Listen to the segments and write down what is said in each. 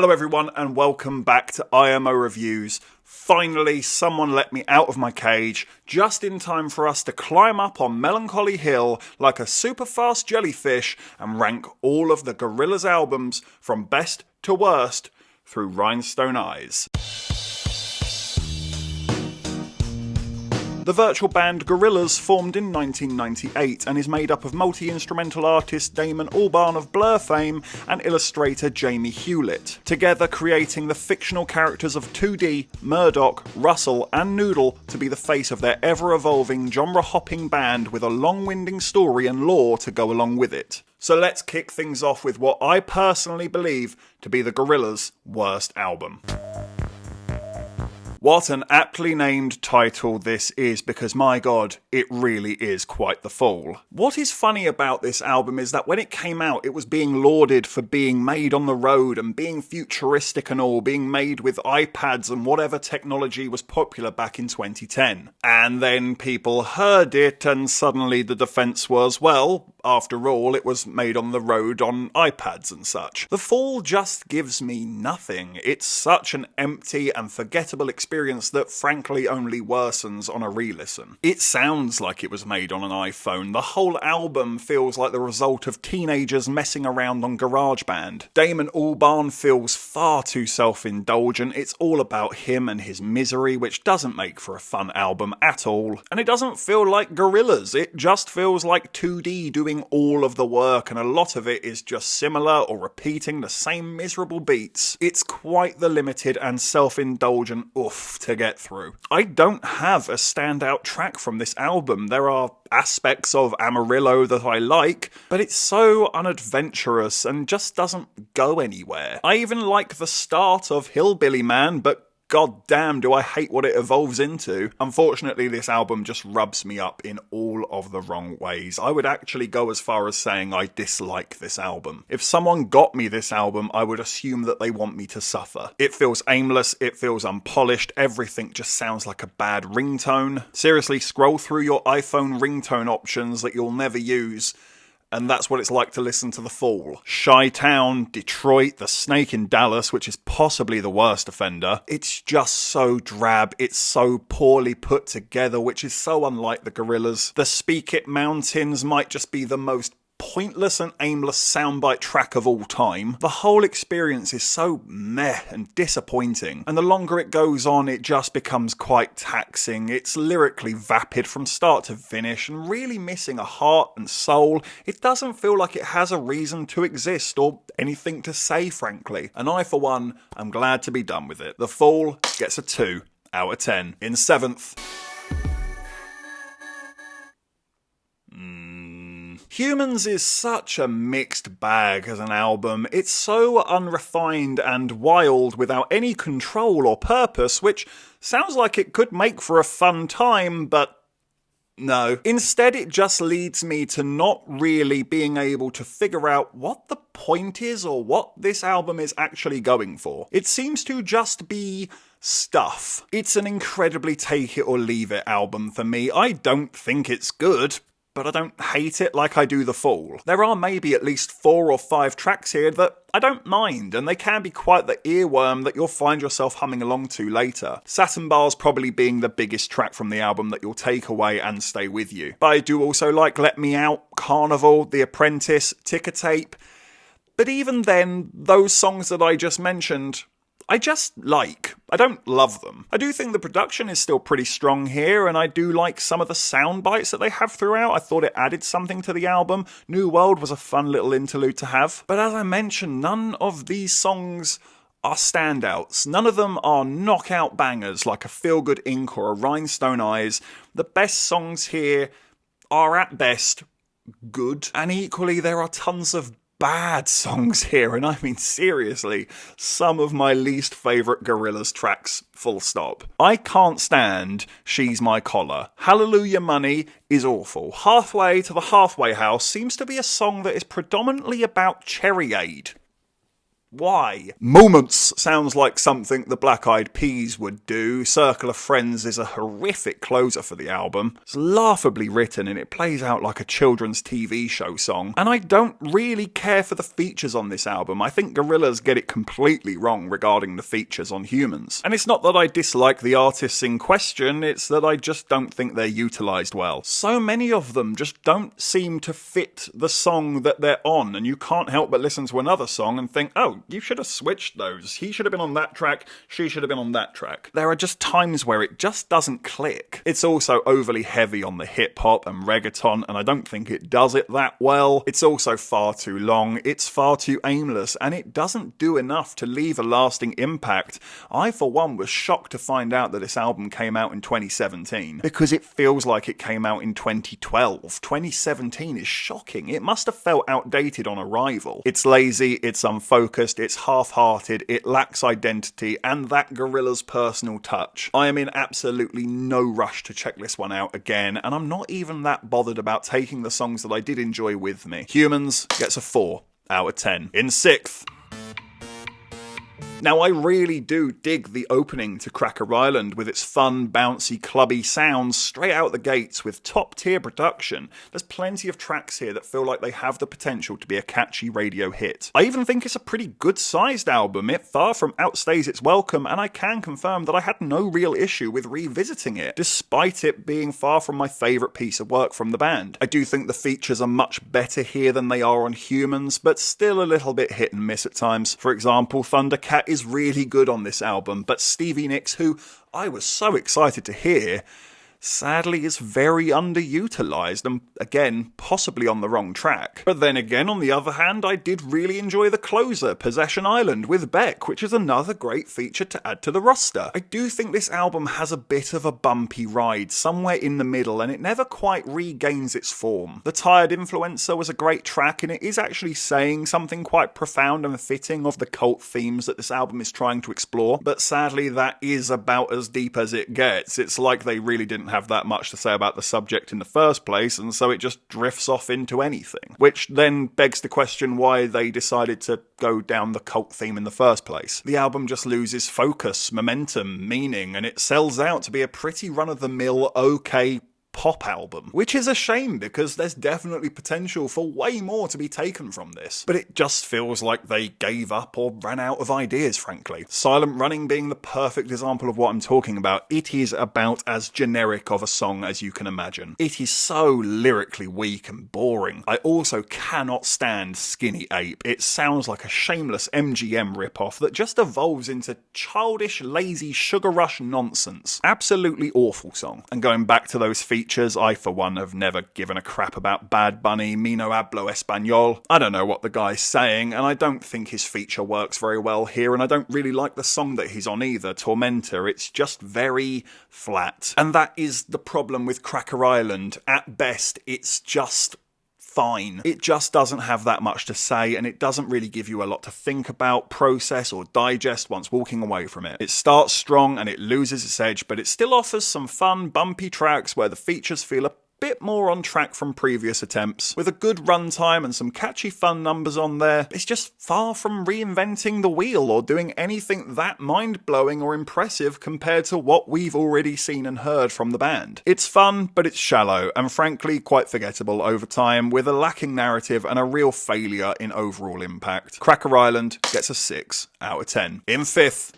Hello everyone and welcome back to IMO Reviews. Finally, someone let me out of my cage, just in time for us to climb up on Melancholy Hill like a super fast jellyfish and rank all of the Gorillaz albums from best to worst through Rhinestone Eyes. The virtual band Gorillaz formed in 1998 and is made up of multi-instrumental artist Damon Albarn of Blur fame and illustrator Jamie Hewlett, together creating the fictional characters of 2D, Murdoch, Russell and Noodle to be the face of their ever-evolving, genre-hopping band with a long-winding story and lore to go along with it. So let's kick things off with what I personally believe to be the Gorillaz' worst album. What an aptly named title this is, because my god, it really is quite the fall. What is funny about this album is that when it came out, it was being lauded for being made on the road and being futuristic and all, being made with iPads and whatever technology was popular back in 2010. And then people heard it and suddenly the defense was, well, after all, it was made on the road on iPads and such. The fall just gives me nothing. It's such an empty and forgettable experience that frankly only worsens on a re-listen. It sounds like it was made on an iPhone. The whole album feels like the result of teenagers messing around on GarageBand. Damon Albarn feels far too self-indulgent. It's all about him and his misery, which doesn't make for a fun album at all. And it doesn't feel like Gorillaz. It just feels like 2D doing all of the work, and a lot of it is just similar or repeating the same miserable beats. It's quite the limited and self-indulgent oof to get through. I don't have a standout track from this album. There are aspects of Amarillo that I like, but it's so unadventurous and just doesn't go anywhere. I even like the start of Hillbilly Man, but god damn do I hate what it evolves into. Unfortunately, this album just rubs me up in all of the wrong ways. I would actually go as far as saying I dislike this album. If someone got me this album, I would assume that they want me to suffer. It feels aimless, it feels unpolished, everything just sounds like a bad ringtone. Seriously, scroll through your iPhone ringtone options that you'll never use, and that's what it's like to listen to The Fall. Chi-Town, Detroit, The Snake in Dallas, which is possibly the worst offender. It's just so drab, it's so poorly put together, which is so unlike the Gorillaz. The Speak It Mountains might just be the most pointless and aimless soundbite track of all time. The whole experience is so meh and disappointing, and the longer it goes on, it just becomes quite taxing. It's lyrically vapid from start to finish and really missing a heart and soul. It doesn't feel like it has a reason to exist or anything to say, frankly. And I, for one, am glad to be done with it. The Fall gets a 2 out of 10. In 7th, Humans is such a mixed bag as an album. It's so unrefined and wild without any control or purpose, which sounds like it could make for a fun time, but no. Instead, it just leads me to not really being able to figure out what the point is or what this album is actually going for. It seems to just be stuff. It's an incredibly take it or leave it album for me. I don't think it's good, but I don't hate it like I do The Fall. There are maybe at least 4 or 5 tracks here that I don't mind, and they can be quite the earworm that you'll find yourself humming along to later. Satin Bars probably being the biggest track from the album that you'll take away and stay with you. But I do also like Let Me Out, Carnival, The Apprentice, Ticker Tape. But even then, those songs that I just mentioned, I just like. I don't love them. I do think the production is still pretty strong here, and I do like some of the sound bites that they have throughout. I thought it added something to the album. New World was a fun little interlude to have. But as I mentioned, none of these songs are standouts. None of them are knockout bangers like a Feel Good Inc. or a Rhinestone Eyes. The best songs here are at best good, and equally there are tons of bad songs here, and I mean seriously, some of my least favourite Gorillaz tracks, full stop. I can't stand She's My Collar. Hallelujah Money is awful. Halfway to the Halfway House seems to be a song that is predominantly about Cherryade. Why? Moments sounds like something the Black Eyed Peas would do. Circle of Friends is a horrific closer for the album. It's laughably written and it plays out like a children's TV show song. And I don't really care for the features on this album. I think Gorillaz get it completely wrong regarding the features on Humans. And it's not that I dislike the artists in question, it's that I just don't think they're utilised well. So many of them just don't seem to fit the song that they're on, and you can't help but listen to another song and think, oh, you should have switched those. He should have been on that track, she should have been on that track. There are just times where it just doesn't click. It's also overly heavy on the hip-hop and reggaeton, and I don't think it does it that well. It's also far too long, it's far too aimless, and it doesn't do enough to leave a lasting impact. I, for one, was shocked to find out that this album came out in 2017, because it feels like it came out in 2012. 2017 is shocking. It must have felt outdated on arrival. It's lazy, it's unfocused, it's half-hearted, it lacks identity, and that Gorillaz personal touch. I am in absolutely no rush to check this one out again, and I'm not even that bothered about taking the songs that I did enjoy with me. Humans gets a 4 out of 10. In 6th... Now, I really do dig the opening to Cracker Island with its fun, bouncy, clubby sounds straight out the gates with top-tier production. There's plenty of tracks here that feel like they have the potential to be a catchy radio hit. I even think it's a pretty good-sized album. It far from outstays its welcome, and I can confirm that I had no real issue with revisiting it, despite it being far from my favourite piece of work from the band. I do think the features are much better here than they are on Humans, but still a little bit hit and miss at times. For example, Thundercat is really good on this album, but Stevie Nicks, who I was so excited to hear, sadly is very underutilised and, again, possibly on the wrong track. But then again, on the other hand, I did really enjoy the closer, Possession Island, with Beck, which is another great feature to add to the roster. I do think this album has a bit of a bumpy ride, somewhere in the middle, and it never quite regains its form. The Tired Influencer was a great track, and it is actually saying something quite profound and fitting of the cult themes that this album is trying to explore, but sadly that is about as deep as it gets. It's like they really didn't have that much to say about the subject in the first place, and so it just drifts off into anything. Which then begs the question why they decided to go down the cult theme in the first place. The album just loses focus, momentum, meaning, and it sells out to be a pretty run-of-the-mill, okay pop album, which is a shame because there's definitely potential for way more to be taken from this, but it just feels like they gave up or ran out of ideas, frankly. Silent Running being the perfect example of what I'm talking about. It is about as generic of a song as you can imagine. It is so lyrically weak and boring. I also cannot stand Skinny Ape. It sounds like a shameless MGM ripoff that just evolves into childish, lazy, sugar rush nonsense. Absolutely awful song. And going back to those features, I for one have never given a crap about Bad Bunny, Me No Hablo Español. I don't know what the guy's saying, and I don't think his feature works very well here, and I don't really like the song that he's on either, Tormentor. It's just very flat. And that is the problem with Cracker Island. At best, it's just fine. It just doesn't have that much to say, and it doesn't really give you a lot to think about, process, or digest once walking away from it. It starts strong and it loses its edge, but it still offers some fun, bumpy tracks where the features feel a bit more on track from previous attempts. With a good runtime and some catchy fun numbers on there, it's just far from reinventing the wheel or doing anything that mind-blowing or impressive compared to what we've already seen and heard from the band. It's fun, but it's shallow, and frankly quite forgettable over time, with a lacking narrative and a real failure in overall impact. Cracker Island gets a 6 out of 10. In 5th...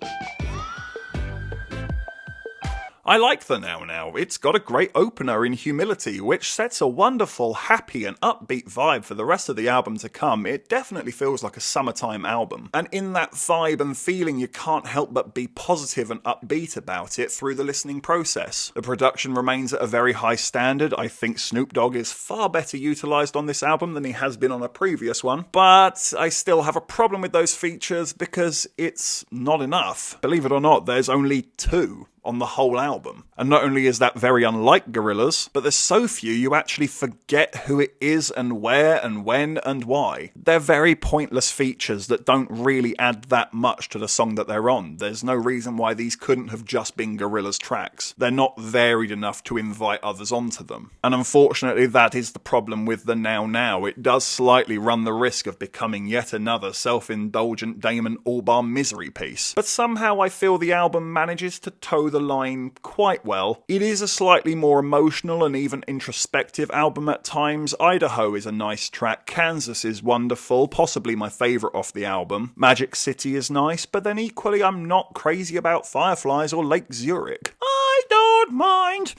I like the Now Now. It's got a great opener in Humility, which sets a wonderful, happy and upbeat vibe for the rest of the album to come. It definitely feels like a summertime album. And in that vibe and feeling, you can't help but be positive and upbeat about it through the listening process. The production remains at a very high standard. I think Snoop Dogg is far better utilised on this album than he has been on a previous one. But I still have a problem with those features because it's not enough. Believe it or not, there's only 2. on the whole album. And not only is that very unlike Gorillaz, but there's so few you actually forget who it is and where and when and why. They're very pointless features that don't really add that much to the song that they're on. There's no reason why these couldn't have just been Gorillaz tracks. They're not varied enough to invite others onto them. And unfortunately that is the problem with the Now Now. It does slightly run the risk of becoming yet another self-indulgent Damon Albarn misery piece. But somehow I feel the album manages to toe the line quite well. It is a slightly more emotional and even introspective album at times. Idaho is a nice track, Kansas is wonderful, possibly my favourite off the album. Magic City is nice, but then equally I'm not crazy about Fireflies or Lake Zurich. I don't mind.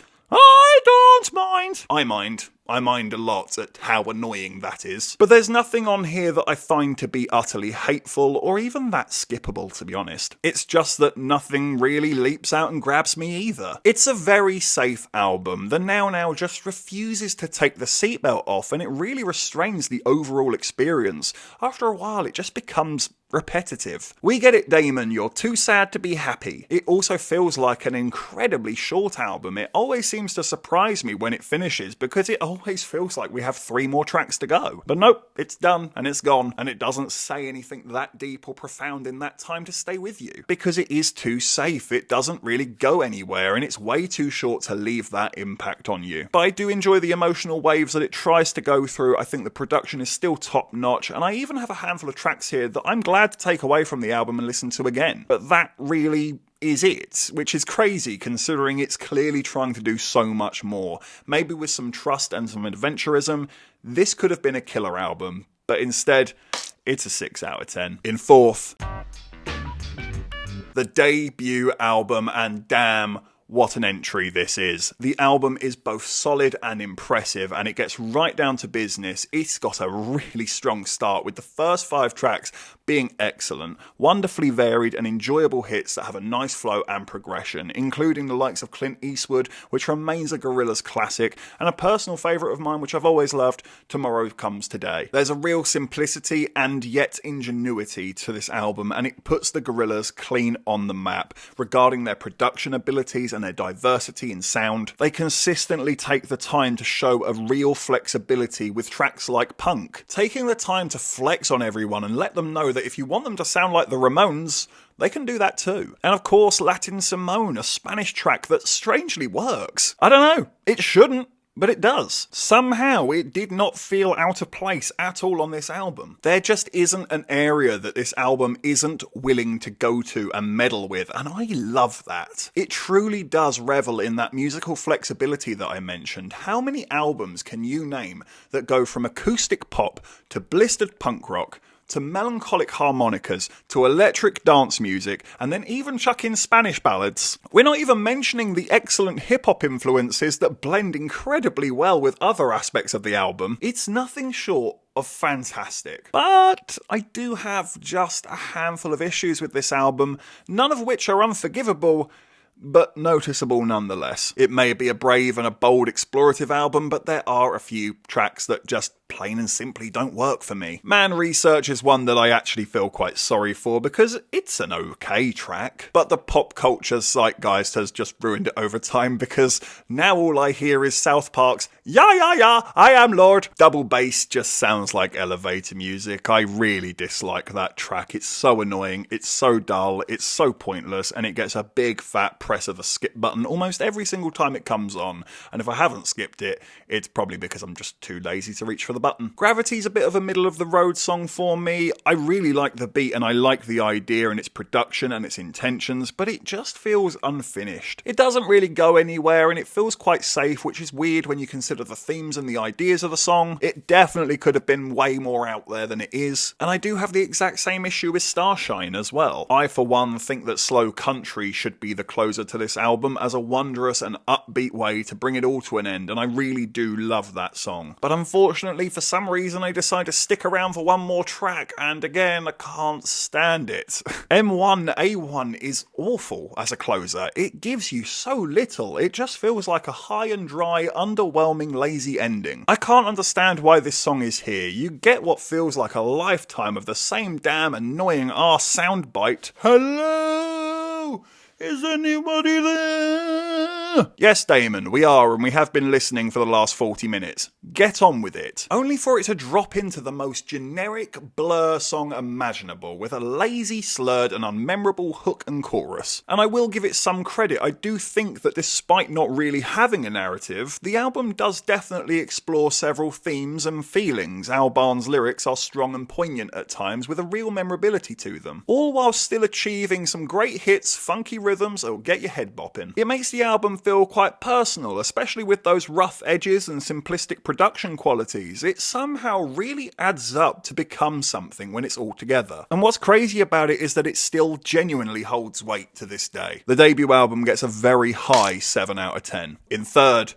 I mind a lot at how annoying that is. But there's nothing on here that I find to be utterly hateful or even that skippable, to be honest. It's just that nothing really leaps out and grabs me either. It's a very safe album. The Now Now just refuses to take the seatbelt off, and it really restrains the overall experience. After a while, it just becomes repetitive. We get it, Damon, you're too sad to be happy. It also feels like an incredibly short album. It always seems to surprise me when it finishes because it always feels like we have 3 more tracks to go. But nope, it's done and it's gone, and it doesn't say anything that deep or profound in that time to stay with you because it is too safe. It doesn't really go anywhere and it's way too short to leave that impact on you. But I do enjoy the emotional waves that it tries to go through. I think the production is still top notch, and I even have a handful of tracks here that I'm glad to take away from the album and listen to again. But that really is it, which is crazy considering it's clearly trying to do so much more. Maybe with some trust and some adventurism, this could have been a killer album, but instead, it's a 6 out of 10. In fourth, the debut album, and damn, what an entry this is. The album is both solid and impressive, and it gets right down to business. It's got a really strong start, with the first 5 tracks being excellent, wonderfully varied and enjoyable hits that have a nice flow and progression, including the likes of Clint Eastwood, which remains a Gorillaz classic, and a personal favourite of mine which I've always loved, Tomorrow Comes Today. There's a real simplicity and yet ingenuity to this album, and it puts the Gorillaz clean on the map regarding their production abilities and their diversity in sound. They consistently take the time to show a real flexibility with tracks like Punk, taking the time to flex on everyone and let them know that if you want them to sound like the Ramones, they can do that too. And of course, Latin Simone, a Spanish track that strangely works. I don't know, it shouldn't, but it does. Somehow it did not feel out of place at all on this album. There just isn't an area that this album isn't willing to go to and meddle with, and I love that. It truly does revel in that musical flexibility that I mentioned. How many albums can you name that go from acoustic pop to blistered punk rock to melancholic harmonicas, to electric dance music, and then even chuck in Spanish ballads? We're not even mentioning the excellent hip-hop influences that blend incredibly well with other aspects of the album. It's nothing short of fantastic. But I do have just a handful of issues with this album, none of which are unforgivable, but noticeable nonetheless. It may be a brave and a bold explorative album, but there are a few tracks that just plain and simply don't work for me. Man Research is one that I actually feel quite sorry for because it's an okay track, but the pop culture zeitgeist has just ruined it over time because now all I hear is South Park's "Yeah, yeah, yeah, I am Lord." Double bass just sounds like elevator music. I really dislike that track. It's so annoying, it's so dull, it's so pointless, and it gets a big fat press of the skip button almost every single time it comes on. And if I haven't skipped it, it's probably because I'm just too lazy to reach for the button. Gravity's a bit of a middle of the road song for me. I really like the beat and I like the idea and its production and its intentions, but it just feels unfinished. It doesn't really go anywhere and it feels quite safe, which is weird when you consider the themes and the ideas of the song. It definitely could have been way more out there than it is, and I do have the exact same issue with Starshine as well. I for one think that Slow Country should be the closer to this album as a wondrous and upbeat way to bring it all to an end, and I really do love that song. But unfortunately, for some reason I decide to stick around for one more track, and again I can't stand it. M1A1 is awful as a closer. It gives you so little. It just feels like a high and dry, underwhelming, lazy ending. I can't understand why this song is here. You get what feels like a lifetime of the same damn annoying arse soundbite. Hello! Is anybody there? Yes, Damon, we are, and we have been listening for the last 40 minutes. Get on with it. Only for it to drop into the most generic Blur song imaginable, with a lazy, slurred, and unmemorable hook and chorus. And I will give it some credit. I do think that despite not really having a narrative, the album does definitely explore several themes and feelings. Albarn's lyrics are strong and poignant at times, with a real memorability to them, all while still achieving some great hits, funky rhythms that will get your head bopping. It makes the album feel quite personal, especially with those rough edges and simplistic production qualities. It somehow really adds up to become something when it's all together. And what's crazy about it is that it still genuinely holds weight to this day. The debut album gets a very high 7 out of 10. In third,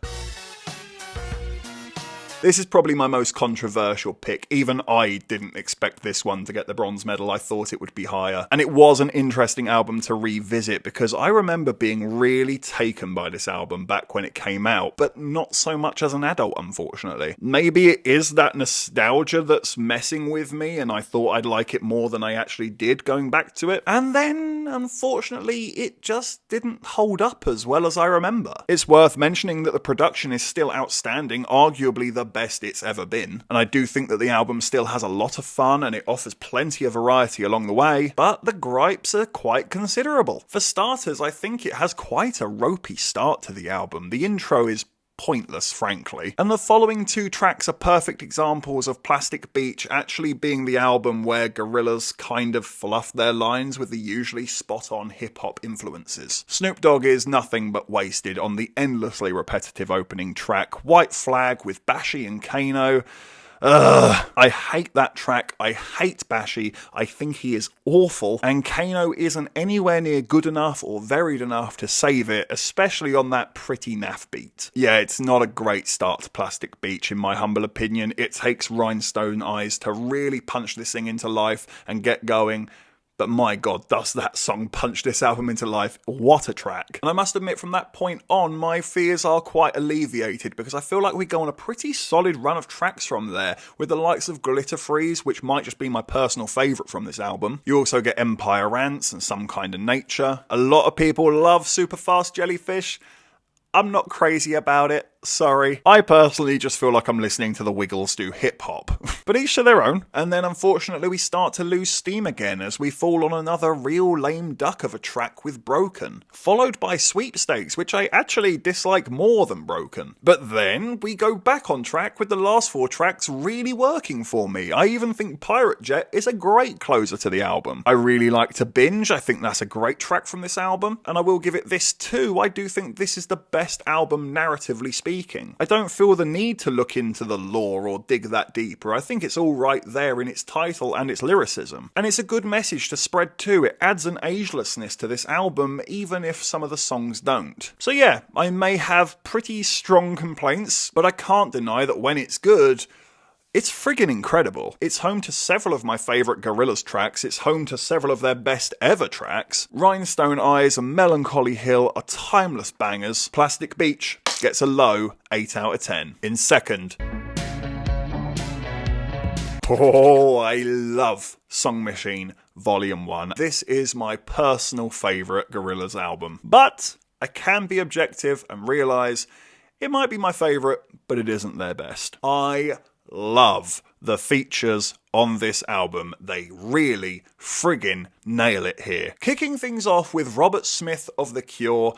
this is probably my most controversial pick. Even I didn't expect this one to get the bronze medal. I thought it would be higher. And it was an interesting album to revisit because I remember being really taken by this album back when it came out, but not so much as an adult, unfortunately. Maybe it is that nostalgia that's messing with me and I thought I'd like it more than I actually did going back to it. And then, unfortunately, it just didn't hold up as well as I remember. It's worth mentioning that the production is still outstanding, arguably the best it's ever been, and I do think that the album still has a lot of fun and it offers plenty of variety along the way, but the gripes are quite considerable. For starters, I think it has quite a ropey start to the album. The intro is pointless, frankly. And the following 2 tracks are perfect examples of Plastic Beach actually being the album where Gorillaz kind of fluffed their lines with the usually spot-on hip-hop influences. Snoop Dogg is nothing but wasted on the endlessly repetitive opening track, White Flag with Bashy and Kano. I hate that track, I hate Bashy, I think he is awful, and Kano isn't anywhere near good enough or varied enough to save it, especially on that pretty naff beat. Yeah, it's not a great start to Plastic Beach in my humble opinion. It takes Rhinestone Eyes to really punch this thing into life and get going. But my god, does that song punch this album into life. What a track. And I must admit, from that point on, my fears are quite alleviated, because I feel like we go on a pretty solid run of tracks from there, with the likes of Glitter Freeze, which might just be my personal favourite from this album. You also get Empire Rants and Some Kind of Nature. A lot of people love Superfast Jellyfish. I'm not crazy about it, sorry. I personally just feel like I'm listening to the Wiggles do hip-hop. But each to their own. And then unfortunately we start to lose steam again as we fall on another real lame duck of a track with Broken. Followed by Sweepstakes, which I actually dislike more than Broken. But then we go back on track with the last 4 tracks really working for me. I even think Pirate Jet is a great closer to the album. I really like To Binge, I think that's a great track from this album. And I will give it this too, I do think this is the best album narratively speaking. I don't feel the need to look into the lore or dig that deeper. I think it's all right there in its title and its lyricism. And it's a good message to spread too. It adds an agelessness to this album, even if some of the songs don't. So yeah, I may have pretty strong complaints, but I can't deny that when it's good, it's friggin' incredible. It's home to several of my favourite Gorillaz tracks, it's home to several of their best ever tracks. Rhinestone Eyes and Melancholy Hill are timeless bangers. Plastic Beach gets a low 8 out of 10. In second, oh, I love Song Machine Volume 1. This is my personal favourite Gorillaz album. But I can be objective and realise it might be my favourite, but it isn't their best. I love the features on this album. They really friggin' nail it here. Kicking things off with Robert Smith of The Cure.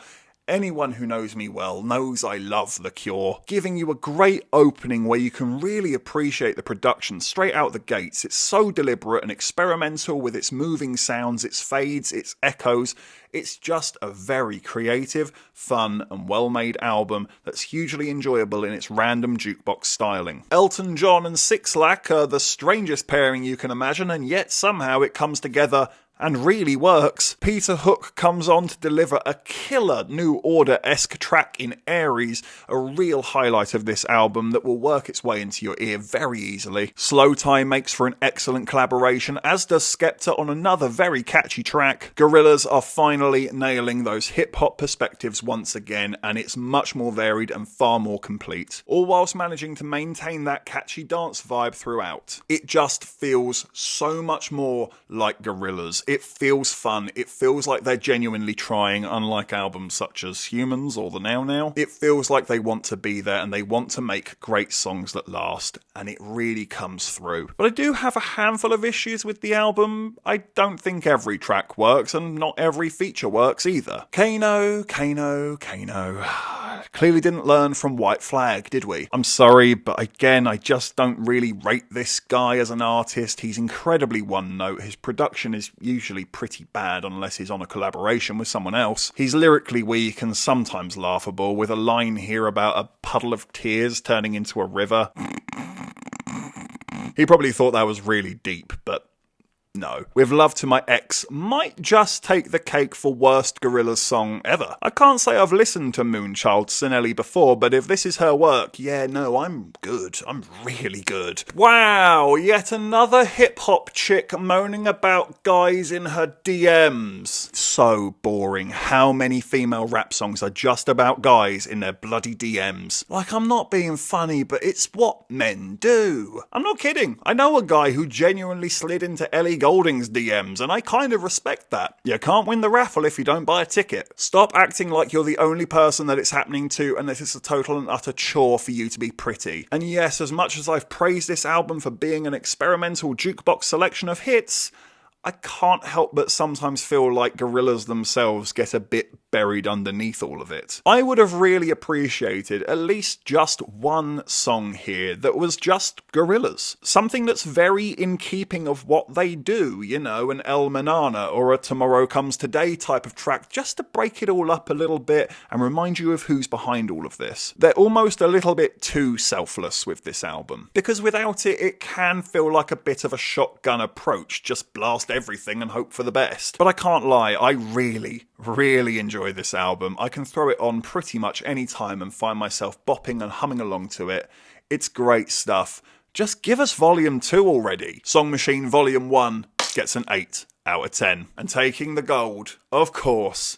Anyone who knows me well knows I love The Cure, giving you a great opening where you can really appreciate the production straight out the gates. It's so deliberate and experimental with its moving sounds, its fades, its echoes. It's just a very creative, fun and well-made album that's hugely enjoyable in its random jukebox styling. Elton John and Six Lack are the strangest pairing you can imagine, and yet somehow it comes together and really works. Peter Hook comes on to deliver a killer New Order-esque track in Aries, a real highlight of this album that will work its way into your ear very easily. Slow Tie makes for an excellent collaboration, as does Skepta on another very catchy track. Gorillaz are finally nailing those hip-hop perspectives once again, and it's much more varied and far more complete, all whilst managing to maintain that catchy dance vibe throughout. It just feels so much more like Gorillaz. It feels fun. It feels like they're genuinely trying, unlike albums such as Humans or The Now Now. It feels like they want to be there and they want to make great songs that last, and it really comes through. But I do have a handful of issues with the album. I don't think every track works, and not every feature works either. Kano. Clearly didn't learn from White Flag, did we? I'm sorry, but again, I just don't really rate this guy as an artist. He's incredibly one-note. His production is usually pretty bad unless he's on a collaboration with someone else. He's lyrically weak and sometimes laughable, with a line here about a puddle of tears turning into a river. He probably thought that was really deep, but no. With Love to My Ex might just take the cake for worst Gorillaz song ever. I can't say I've listened to Moonchild Sinelli before, but if this is her work, yeah, no, I'm good. I'm really good. Wow, yet another hip-hop chick moaning about guys in her DMs. So boring. How many female rap songs are just about guys in their bloody DMs? Like, I'm not being funny, but it's what men do. I'm not kidding. I know a guy who genuinely slid into Ellie Goulding's DMs, and I kind of respect that. You can't win the raffle if you don't buy a ticket. Stop acting like you're the only person that it's happening to and that it's a total and utter chore for you to be pretty. And yes, as much as I've praised this album for being an experimental jukebox selection of hits, I can't help but sometimes feel like Gorillaz themselves get a bit buried underneath all of it. I would have really appreciated at least just one song here that was just Gorillaz. Something that's very in keeping of what they do, you know, an El Manana or a Tomorrow Comes Today type of track, just to break it all up a little bit and remind you of who's behind all of this. They're almost a little bit too selfless with this album, because without it, it can feel like a bit of a shotgun approach, just blast everything and hope for the best. But I can't lie, I really enjoy this album. I can throw it on pretty much any time and find myself bopping and humming along to it. It's great stuff. Just give us Volume 2 already. Song Machine Volume 1 gets an 8 out of 10. And taking the gold, of course.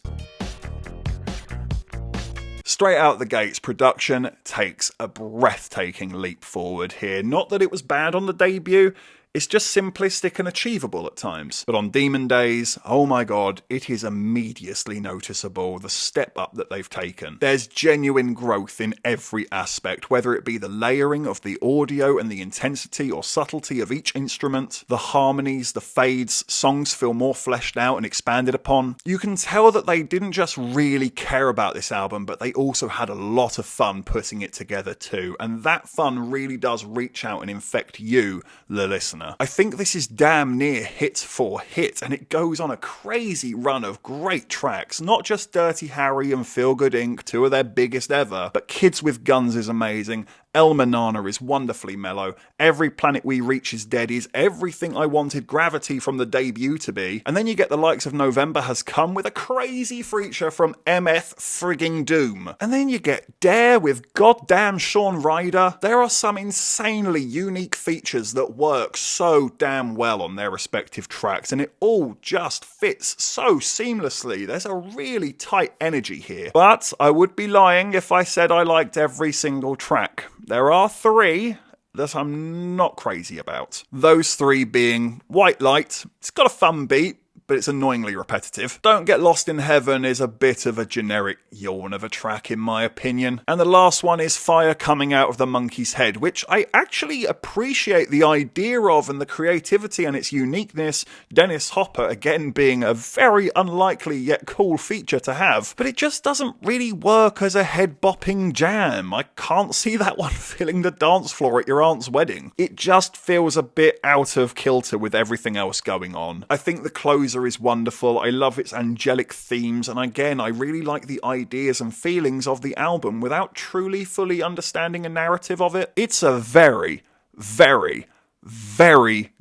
Straight out the gates, production takes a breathtaking leap forward here. Not that it was bad on the debut, it's just simplistic and achievable at times. But on Demon Days, oh my god, it is immediately noticeable, the step up that they've taken. There's genuine growth in every aspect, whether it be the layering of the audio and the intensity or subtlety of each instrument, the harmonies, the fades, songs feel more fleshed out and expanded upon. You can tell that they didn't just really care about this album, but they also had a lot of fun putting it together too. And that fun really does reach out and infect you, the listener. I think this is damn near hit for hit, and it goes on a crazy run of great tracks. Not just Dirty Harry and Feel Good Inc., two of their biggest ever, but Kids with Guns is amazing. El Manana is wonderfully mellow. Every Planet We Reach is Dead is everything I wanted Gravity from the debut to be. And then you get the likes of November Has Come with a crazy feature from MF frigging Doom. And then you get Dare with goddamn Shawn Ryder. There are some insanely unique features that work so damn well on their respective tracks, and it all just fits so seamlessly. There's a really tight energy here. But I would be lying if I said I liked every single track. There are 3 that I'm not crazy about. Those 3 being White Light, it's got a fun beat, but it's annoyingly repetitive. Don't Get Lost in Heaven is a bit of a generic yawn of a track in my opinion. And the last one is Fire Coming Out of the Monkey's Head, which I actually appreciate the idea of and the creativity and its uniqueness. Dennis Hopper again being a very unlikely yet cool feature to have, but it just doesn't really work as a head-bopping jam. I can't see that one filling the dance floor at your aunt's wedding. It just feels a bit out of kilter with everything else going on. I think the closer is wonderful. I love its angelic themes, and again, I really like the ideas and feelings of the album without truly fully understanding a narrative of it. It's a very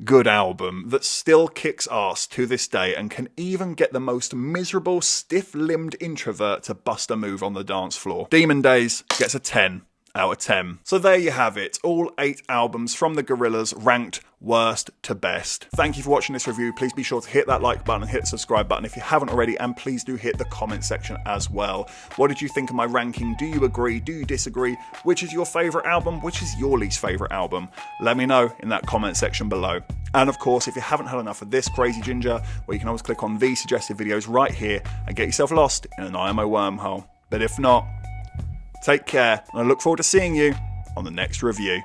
good album that still kicks ass to this day and can even get the most miserable, stiff-limbed introvert to bust a move on the dance floor. Demon Days gets a 10 out of 10. So there you have it, all 8 albums from the Gorillaz ranked worst to best. Thank you for watching this review. Please be sure to hit that like button and hit the subscribe button if you haven't already, and please do hit the comment section as well. What did you think of my ranking? Do you agree? Do you disagree? Which is your favourite album? Which is your least favourite album? Let me know in that comment section below. And of course, if you haven't had enough of this crazy ginger, well, you can always click on these suggested videos right here and get yourself lost in an IMO wormhole. But if not, take care, and I look forward to seeing you on the next review.